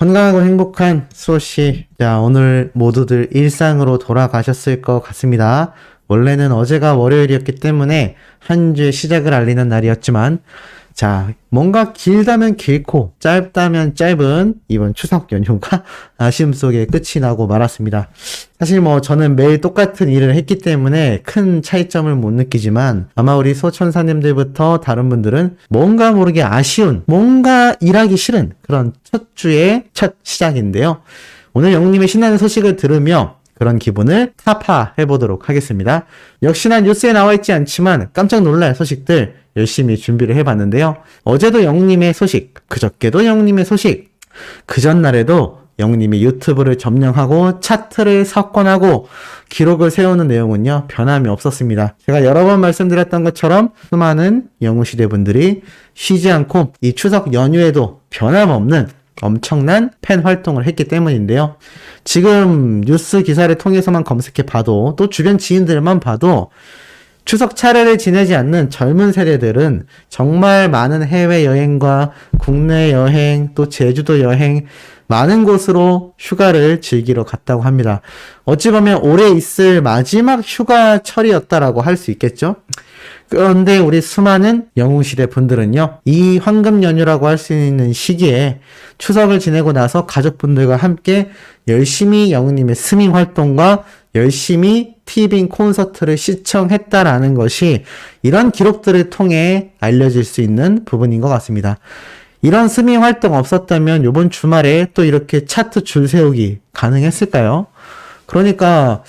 건강하고 행복한 수호씨. 자, 오늘 모두들 일상으로 돌아가셨을 것 같습니다. 원래는 어제가 월요일이었기 때문에 한 주의 시작을 알리는 날이었지만, 자, 뭔가 길다면 길고 짧다면 짧은 이번 추석 연휴가 아쉬움 속에 끝이 나고 말았습니다. 사실 저는 매일 똑같은 일을 했기 때문에 큰 차이점을 못 느끼지만 아마 우리 소천사님들부터 다른 분들은 뭔가 모르게 아쉬운, 뭔가 일하기 싫은 그런 첫 주의 첫 시작인데요. 오늘 영님의 신나는 소식을 들으며 그런 기분을 타파해보도록 하겠습니다. 역시나 뉴스에 나와있지 않지만 깜짝 놀랄 소식들 열심히 준비를 해봤는데요. 어제도 영님의 소식, 그저께도 영님의 소식, 그 전날에도 영님이 유튜브를 점령하고 차트를 석권하고 기록을 세우는 내용은요, 변함이 없었습니다. 제가 여러 번 말씀드렸던 것처럼 수많은 영웅시대 분들이 쉬지 않고 이 추석 연휴에도 변함없는 엄청난 팬 활동을 했기 때문인데요. 지금 뉴스 기사를 통해서만 검색해 봐도, 또 주변 지인들만 봐도 추석 차례를 지내지 않는 젊은 세대들은 정말 많은 해외여행과 국내 여행, 또 제주도 여행, 많은 곳으로 휴가를 즐기러 갔다고 합니다. 어찌 보면 올해 있을 마지막 휴가철이었다라고 할 수 있겠죠? 그런데 우리 수많은 영웅시대 분들은요, 이 황금 연휴라고 할 수 있는 시기에 추석을 지내고 나서 가족분들과 함께 열심히 영웅님의 스밍 활동과 열심히 티빙 콘서트를 시청했다라는 것이 이런 기록들을 통해 알려질 수 있는 부분인 것 같습니다. 이런 스밍 활동 없었다면 이번 주말에 또 이렇게 차트 줄 세우기 가능했을까요? 그러니까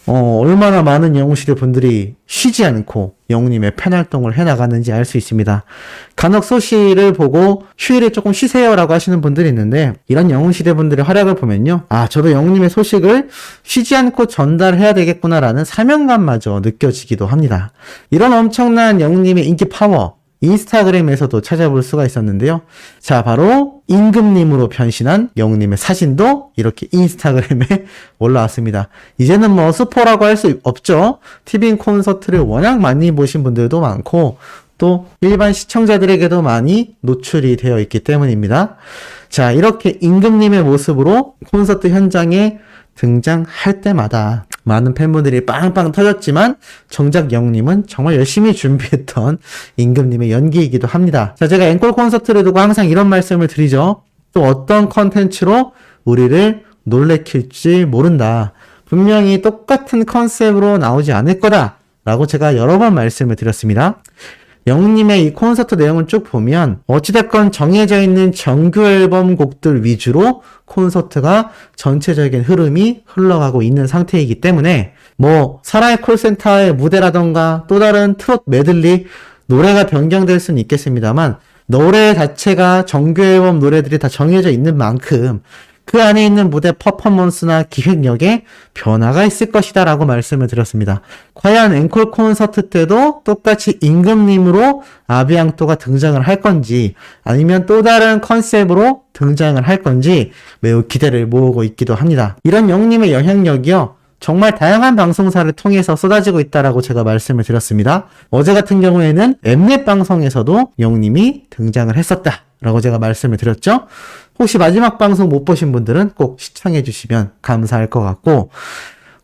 얼마나 많은 영웅시대 분들이 쉬지 않고 영웅님의 팬 활동을 해나가는지 알 수 있습니다. 간혹 소식을 보고 휴일에 조금 쉬세요라고 하시는 분들이 있는데, 이런 영웅시대 분들의 활약을 보면요, 저도 영웅님의 소식을 쉬지 않고 전달해야 되겠구나라는 사명감마저 느껴지기도 합니다. 이런 엄청난 영웅님의 인기 파워, 인스타그램에서도 찾아볼 수가 있었는데요. 자, 바로 임금님으로 변신한 영웅님의 사진도 이렇게 인스타그램에 올라왔습니다. 이제는 스포라고 할 수 없죠. 티빙 콘서트를 워낙 많이 보신 분들도 많고 또 일반 시청자들에게도 많이 노출이 되어 있기 때문입니다. 자, 이렇게 임금님의 모습으로 콘서트 현장에 등장할 때마다 많은 팬분들이 빵빵 터졌지만 정작 영웅님은 정말 열심히 준비했던 임금님의 연기이기도 합니다. 자, 제가 앵콜 콘서트를 두고 항상 이런 말씀을 드리죠. 또 어떤 컨텐츠로 우리를 놀래킬지 모른다. 분명히 똑같은 컨셉으로 나오지 않을 거다 라고 제가 여러 번 말씀을 드렸습니다. 영웅님의 이 콘서트 내용을 쭉 보면 어찌됐건 정해져 있는 정규 앨범 곡들 위주로 콘서트가 전체적인 흐름이 흘러가고 있는 상태이기 때문에 사라의 콜센터의 무대라던가 또 다른 트롯 메들리, 노래가 변경될 수는 있겠습니다만 노래 자체가 정규 앨범 노래들이 다 정해져 있는 만큼 그 안에 있는 무대 퍼포먼스나 기획력에 변화가 있을 것이다 라고 말씀을 드렸습니다. 과연 앵콜 콘서트 때도 똑같이 임금님으로 아비앙토가 등장을 할 건지 아니면 또 다른 컨셉으로 등장을 할 건지 매우 기대를 모으고 있기도 합니다. 이런 영웅님의 영향력이요, 정말 다양한 방송사를 통해서 쏟아지고 있다라고 제가 말씀을 드렸습니다. 어제 같은 경우에는 엠넷 방송에서도 영웅님이 등장을 했었다 라고 제가 말씀을 드렸죠. 혹시 마지막 방송 못 보신 분들은 꼭 시청해 주시면 감사할 것 같고,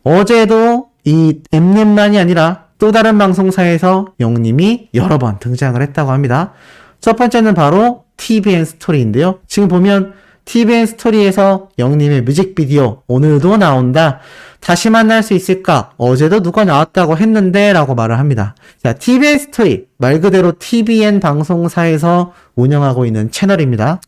어제도 이 엠넷만이 아니라 또 다른 방송사에서 영웅님이 여러 번 등장을 했다고 합니다. 첫 번째는 바로 TVN 스토리인데요. 지금 보면 TVN 스토리에서 영웅님의 뮤직비디오 오늘도 나온다. 다시 만날 수 있을까? 어제도 누가 나왔다고 했는데 라고 말을 합니다. 자, TVN 스토리, 말 그대로 TVN 방송사에서 운영하고 있는 채널입니다.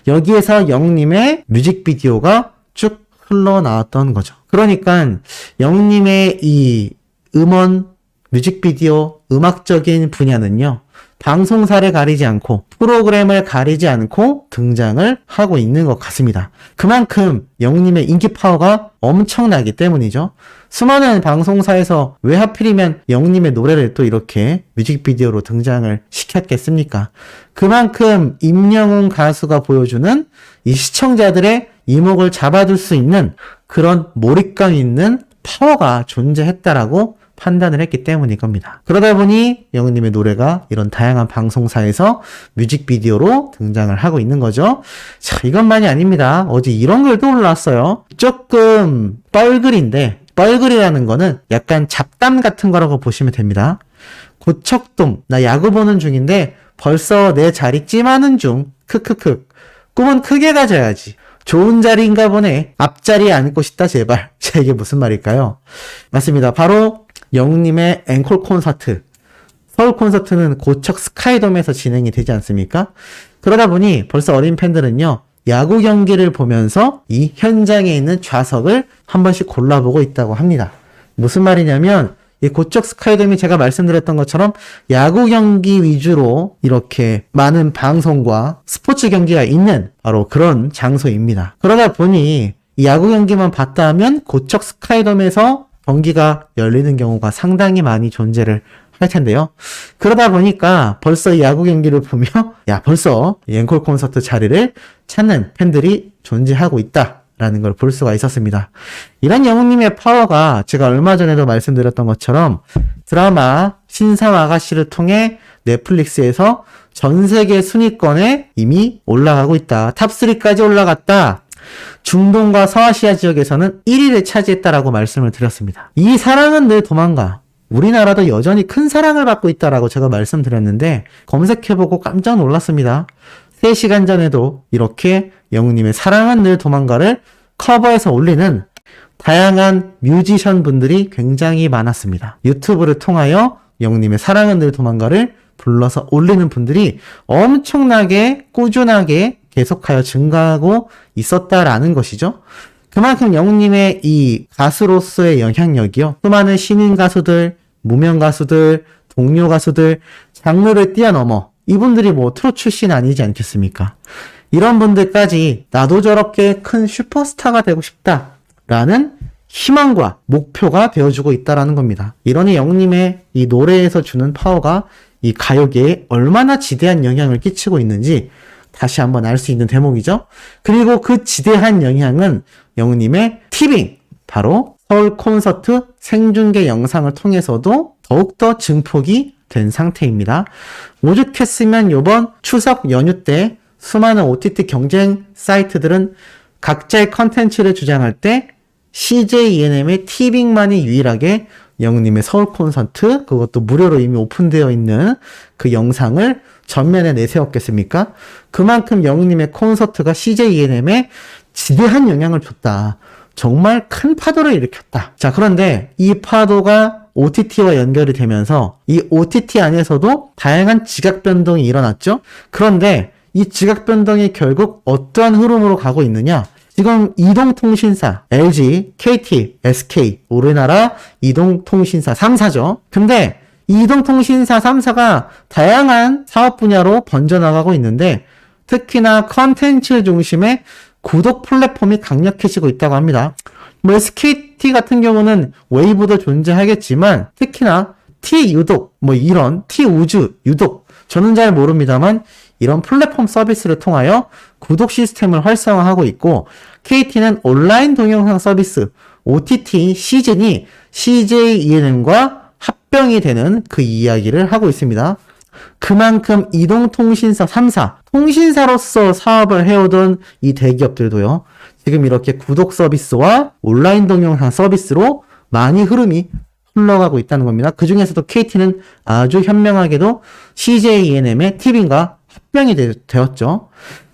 여기에서 영웅님의 뮤직비디오가 쭉 흘러나왔던 거죠. 그러니까 영웅님의 이 음원, 뮤직비디오, 음악적인 분야는요, 방송사를 가리지 않고 프로그램을 가리지 않고 등장을 하고 있는 것 같습니다. 그만큼 영웅님의 인기 파워가 엄청나기 때문이죠. 수많은 방송사에서 왜 하필이면 영웅님의 노래를 또 이렇게 뮤직비디오로 등장을 시켰겠습니까? 그만큼 임영웅 가수가 보여주는 이 시청자들의 이목을 잡아둘 수 있는 그런 몰입감 있는 파워가 존재했다라고 판단을 했기 때문일 겁니다. 그러다 보니 영웅님의 노래가 이런 다양한 방송사에서 뮤직비디오로 등장을 하고 있는 거죠. 자, 이것만이 아닙니다. 어제 이런 글도 올라왔어요. 조금 뻘글인데, 뻘글이라는 거는 약간 잡담 같은 거라고 보시면 됩니다. 고척돔, 나 야구 보는 중인데 벌써 내 자리 찜하는 중. 크크크. 꿈은 크게 가져야지. 좋은 자리인가 보네. 앞자리에 앉고 싶다 제발. 자, 이게 무슨 말일까요? 맞습니다. 바로 영웅님의 앵콜 콘서트. 서울 콘서트는 고척 스카이돔에서 진행이 되지 않습니까? 그러다 보니 벌써 어린 팬들은요, 야구 경기를 보면서 이 현장에 있는 좌석을 한 번씩 골라보고 있다고 합니다. 무슨 말이냐면 이 고척 스카이돔이 제가 말씀드렸던 것처럼 야구 경기 위주로 이렇게 많은 방송과 스포츠 경기가 있는 바로 그런 장소입니다. 그러다 보니 이 야구 경기만 봤다 하면 고척 스카이돔에서 경기가 열리는 경우가 상당히 많이 존재를 할 텐데요. 그러다 보니까 벌써 이 야구 경기를 보며 벌써 이 앵콜 콘서트 자리를 찾는 팬들이 존재하고 있다. 라는 걸 볼 수가 있었습니다. 이런 영웅님의 파워가 제가 얼마 전에도 말씀드렸던 것처럼 드라마 신상 아가씨를 통해 넷플릭스에서 전 세계 순위권에 이미 올라가고 있다. 탑3까지 올라갔다. 중동과 서아시아 지역에서는 1위를 차지했다라고 말씀을 드렸습니다. 이 사랑은 늘 도망가. 우리나라도 여전히 큰 사랑을 받고 있다라고 제가 말씀드렸는데 검색해보고 깜짝 놀랐습니다. 3시간 전에도 이렇게 영웅님의 사랑은 늘 도망가를 커버해서 올리는 다양한 뮤지션 분들이 굉장히 많았습니다. 유튜브를 통하여 영웅님의 사랑은 늘 도망가를 불러서 올리는 분들이 엄청나게 꾸준하게 계속하여 증가하고 있었다라는 것이죠. 그만큼 영웅님의 이 가수로서의 영향력이요. 수많은 신인 가수들, 무명 가수들, 동료 가수들, 장르를 뛰어넘어 이분들이 뭐 트롯 출신 아니지 않겠습니까? 이런 분들까지 나도 저렇게 큰 슈퍼스타가 되고 싶다라는 희망과 목표가 되어주고 있다라는 겁니다. 이러니 영웅님의 이 노래에서 주는 파워가 이 가요계에 얼마나 지대한 영향을 끼치고 있는지 다시 한번 알 수 있는 대목이죠. 그리고 그 지대한 영향은 영웅님의 티빙, 바로 서울 콘서트 생중계 영상을 통해서도 더욱더 증폭이 된 상태입니다. 오죽했으면 이번 추석 연휴 때 수많은 OTT 경쟁 사이트들은 각자의 컨텐츠를 주장할 때 CJ ENM의 티빙만이 유일하게 영웅님의 서울 콘서트, 그것도 무료로 이미 오픈되어 있는 그 영상을 전면에 내세웠겠습니까? 그만큼 영웅님의 콘서트가 CJ ENM에 지대한 영향을 줬다. 정말 큰 파도를 일으켰다. 자, 그런데 이 파도가 OTT와 연결이 되면서 이 OTT 안에서도 다양한 지각 변동이 일어났죠. 그런데 이 지각 변동이 결국 어떠한 흐름으로 가고 있느냐? 지금 이동통신사, LG, KT, SK, 우리나라 이동통신사 3사죠. 근데 이 이동통신사 3사가 다양한 사업 분야로 번져나가고 있는데 특히나 컨텐츠 중심의 구독 플랫폼이 강력해지고 있다고 합니다. 뭐 SKT 같은 경우는 웨이브도 존재하겠지만 특히나 T유독, 뭐 이런 T우주, 유독, 저는 잘 모릅니다만 이런 플랫폼 서비스를 통하여 구독 시스템을 활성화하고 있고 KT는 온라인 동영상 서비스 OTT 시즌이 CJ ENM과 합병이 되는 그 이야기를 하고 있습니다. 그만큼 이동통신사 3사, 통신사로서 사업을 해오던 이 대기업들도요, 지금 이렇게 구독 서비스와 온라인 동영상 서비스로 많이 흐름이 흘러가고 있다는 겁니다. 그 중에서도 KT는 아주 현명하게도 CJ ENM의 티빙과 합병이 되었죠.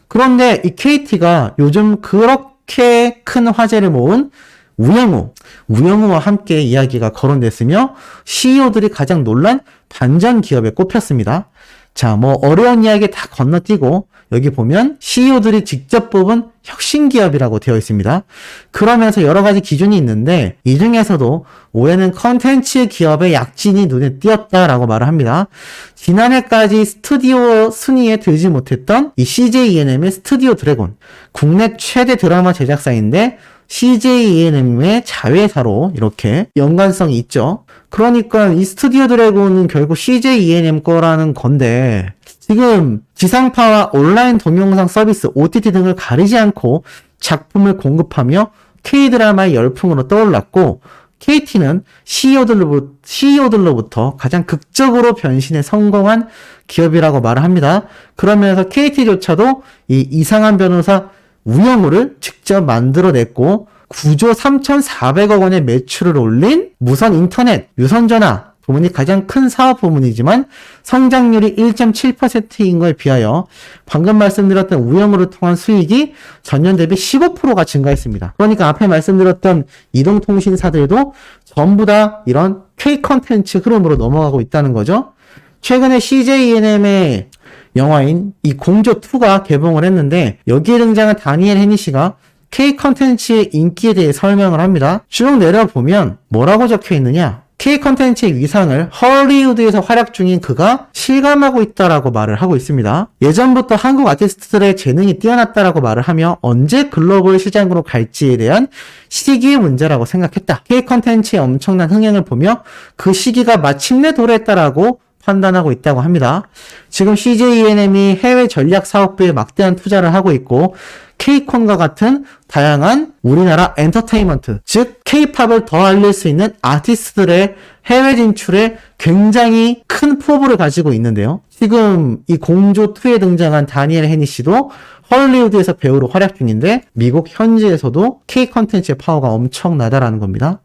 그런데 이 KT가 요즘 그렇게 큰 화제를 모은 우영우와 함께 이야기가 거론됐으며 CEO들이 가장 놀란 반전 기업에 꼽혔습니다. 자, 뭐 어려운 이야기 다 건너뛰고 여기 보면 CEO들이 직접 뽑은 혁신 기업이라고 되어 있습니다. 그러면서 여러 가지 기준이 있는데 이 중에서도 올해는 컨텐츠 기업의 약진이 눈에 띄었다라고 말을 합니다. 지난해까지 스튜디오 순위에 들지 못했던 이 CJ ENM의 스튜디오 드래곤, 국내 최대 드라마 제작사인데 CJ ENM의 자회사로 이렇게 연관성이 있죠. 그러니까 이 스튜디오 드래곤은 결국 CJ ENM 거라는 건데 지금 지상파와 온라인 동영상 서비스 OTT 등을 가리지 않고 작품을 공급하며 K-드라마의 열풍으로 떠올랐고 KT는 CEO들로부터 가장 극적으로 변신에 성공한 기업이라고 말을 합니다. 그러면서 KT조차도 이 이상한 변호사 우영우를 직접 만들어냈고 9조 3,400억 원의 매출을 올린 무선 인터넷, 유선전화 부문이 가장 큰 사업 부문이지만 성장률이 1.7%인 걸 비하여 방금 말씀드렸던 우영우를 통한 수익이 전년 대비 15%가 증가했습니다. 그러니까 앞에 말씀드렸던 이동통신사들도 전부 다 이런 K-컨텐츠 흐름으로 넘어가고 있다는 거죠. 최근에 CJ ENM의 영화인 이 공조2가 개봉을 했는데 여기에 등장한 다니엘 헤니시가 K-컨텐츠의 인기에 대해 설명을 합니다. 쭉 내려보면 뭐라고 적혀 있느냐? K-컨텐츠의 위상을 헐리우드에서 활약 중인 그가 실감하고 있다라고 말을 하고 있습니다. 예전부터 한국 아티스트들의 재능이 뛰어났다라고 말을 하며 언제 글로벌 시장으로 갈지에 대한 시기의 문제라고 생각했다. K-컨텐츠의 엄청난 흥행을 보며 그 시기가 마침내 도래했다라고 판단하고 있다고 합니다. 지금 CJ ENM이 해외 전략 사업부에 막대한 투자를 하고 있고 K콘과 같은 다양한 우리나라 엔터테인먼트, 즉 K-팝을 더 알릴 수 있는 아티스트들의 해외 진출에 굉장히 큰 포부를 가지고 있는데요. 지금 이 공조2에 등장한 다니엘 헤니시도 헐리우드에서 배우로 활약 중인데 미국 현지에서도 K-컨텐츠의 파워가 엄청나다라는 겁니다.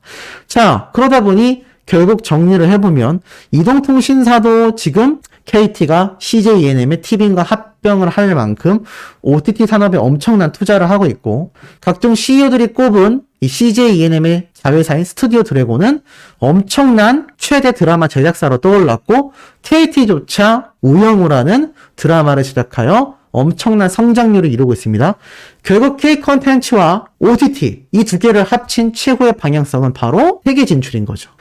자, 그러다 보니 결국 정리를 해보면 이동통신사도 지금 KT가 CJ ENM의 티빙과 합병을 할 만큼 OTT 산업에 엄청난 투자를 하고 있고 각종 CEO들이 꼽은 이 CJ ENM의 자회사인 스튜디오 드래곤은 엄청난 최대 드라마 제작사로 떠올랐고 KT조차 우영우라는 드라마를 제작하여 엄청난 성장률을 이루고 있습니다. 결국 K-컨텐츠와 OTT 이 두 개를 합친 최고의 방향성은 바로 세계 진출인 거죠.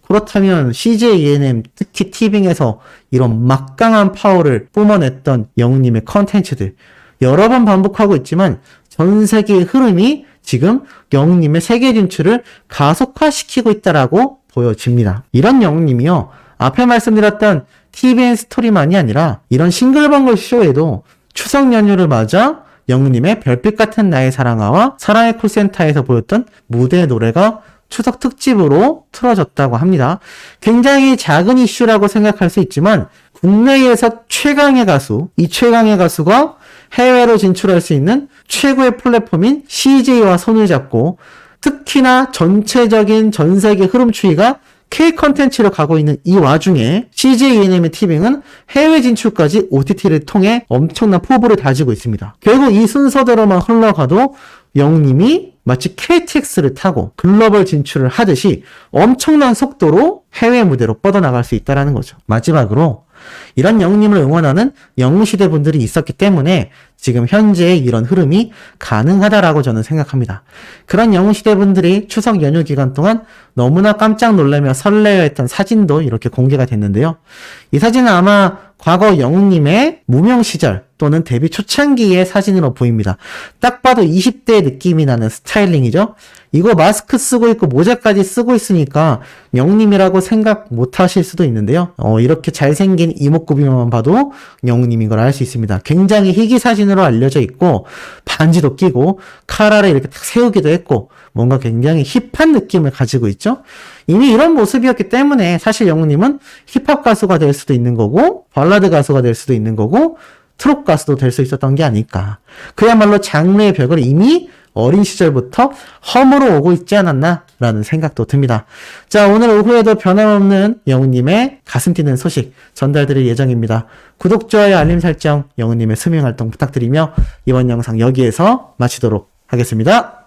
그렇다면 CJ ENM, 특히 티빙에서 이런 막강한 파워를 뿜어냈던 영웅님의 컨텐츠들 여러 번 반복하고 있지만 전 세계의 흐름이 지금 영웅님의 세계 진출을 가속화시키고 있다라고 보여집니다. 이런 영웅님이요. 앞에 말씀드렸던 TVN 스토리만이 아니라 이런 싱글벙글 쇼에도 추석 연휴를 맞아 영웅님의 별빛 같은 나의 사랑아와 사랑의 콜센터에서 보였던 무대 노래가 추석 특집으로 틀어졌다고 합니다. 굉장히 작은 이슈라고 생각할 수 있지만 국내에서 최강의 가수, 이 최강의 가수가 해외로 진출할 수 있는 최고의 플랫폼인 CJ와 손을 잡고 특히나 전체적인 전 세계 흐름 추이가 K-컨텐츠로 가고 있는 이 와중에 CJ ENM의 티빙은 해외 진출까지 OTT를 통해 엄청난 포부를 다지고 있습니다. 결국 이 순서대로만 흘러가도 영님이 마치 KTX를 타고 글로벌 진출을 하듯이 엄청난 속도로 해외 무대로 뻗어나갈 수 있다는 거죠. 마지막으로 이런 영웅님을 응원하는 영웅시대 분들이 있었기 때문에 지금 현재의 이런 흐름이 가능하다라고 저는 생각합니다. 그런 영웅시대 분들이 추석 연휴 기간 동안 너무나 깜짝 놀라며 설레어했던 사진도 이렇게 공개가 됐는데요. 이 사진은 아마 과거 영웅님의 무명 시절 또는 데뷔 초창기의 사진으로 보입니다. 딱 봐도 20대의 느낌이 나는 스타일링이죠. 이거 마스크 쓰고 있고 모자까지 쓰고 있으니까 영웅님이라고 생각 못 하실 수도 있는데요. 이렇게 잘생긴 이목구비만 봐도 영웅님인 걸 알 수 있습니다. 굉장히 희귀 사진으로 알려져 있고 반지도 끼고 카라를 이렇게 딱 세우기도 했고 뭔가 굉장히 힙한 느낌을 가지고 있죠. 이미 이런 모습이었기 때문에 사실 영웅님은 힙합 가수가 될 수도 있는 거고 발라드 가수가 될 수도 있는 거고 트롯 가수도 될 수 있었던 게 아닐까. 그야말로 장르의 벽을 이미 어린 시절부터 허물어 오고 있지 않았나 라는 생각도 듭니다. 자, 오늘 오후에도 변함없는 영웅님의 가슴 뛰는 소식 전달드릴 예정입니다. 구독, 좋아요, 알림 설정, 영웅님의 수명 활동 부탁드리며 이번 영상 여기에서 마치도록 하겠습니다.